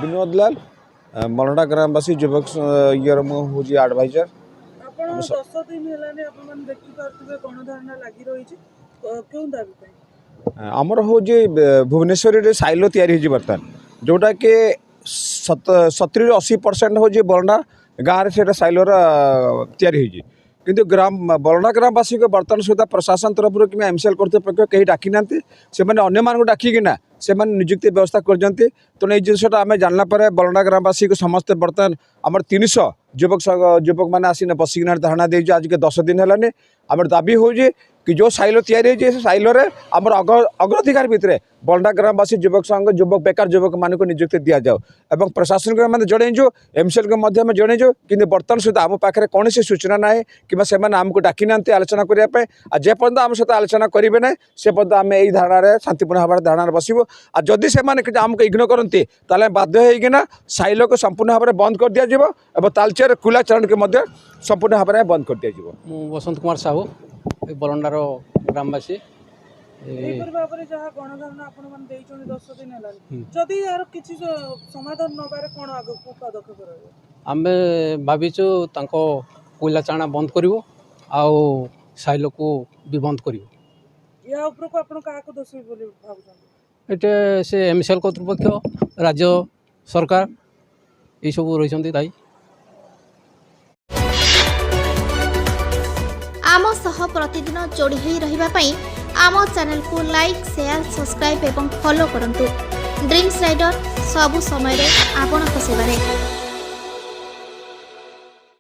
विनोद लाल मलडा ग्रामवासी युवक इयर हूँ एडवाइजर। ଆପଣ 10 ଦିନ ହେଲାନି ଆପଣମାନେ ଦେଖିପାରୁଥିବେ ଗଣଧାରଣା ଲାଗି ରହିଛି କେଉଁ ଦାବି ପାଇଁ? आमर हूँ भुवनेश्वर साइलो तैयारी बर्तमान जोटा कि 70-80% हूँ बरंडा गाँव से साइलोर तैयारी किंतु बरंडा ग्रामवासी को बर्तमान सुधा प्रशासन तरफ कि एमसीएल कर्तृपक्ष कहीं डाकी ना से अन्य डाकिना से निजुक्ति व्यवस्था कर तेणु ये जिनसा आम जानला बरंडा ग्रामवासी को समस्ते बर्तमान आम 300 युवक मैंने आसी बसिकिना धारणा दे आज के 10 दिन है आम दाबी हो कि जो साइलो तैयारी साइलोर आम अग्राधिकार भितर बरंडा ग्रामवासी युवक संघ युवक बेकार युवक मान को निजुक्ति दि जाऊ और प्रशासन को जनईचु एमसीएल को जनईचु कि बर्तमान सुधा आम पाखे कौन सूचना ना कि आमको डाकी ना आलोचना करने जेपर्यंत आम सहित आलोचना करेंगे ना से पर्यंत आम यही धारणा शांतिपूर्ण भाव धारणा बसबू आ जदि से आमको इग्नोर करती बाध्य होना साइलो को संपूर्ण भाव में बंद कर दिया और तालचेर कुला चरण के संपूर्ण भाव में बंद कर दिया। बसंत कुमार साहू बरंडार ग्रामवासी जहाँ गणधारणा आपण 10 दिन है जदि यार किसी समाधान नबारे कौन आगक पदक्षेप रही आमे भाविचु तांको कोयला चाणा बंद करिवो आउ साइलो को भी बंद करिवो या ऊपर को आपण का दोषी बोली भाबुछन एटे से एमसीएल कर्तृपक्ष राज्य सरकार ये सब रही दायी। आम सह प्रतिदिन जोड़ी होई रहिबा पई आम चैनल को लाइक शेयर सब्सक्राइब एवं फॉलो करंतु। ड्रीम्स राइडर सबु समय रे आपन को सेवा रे।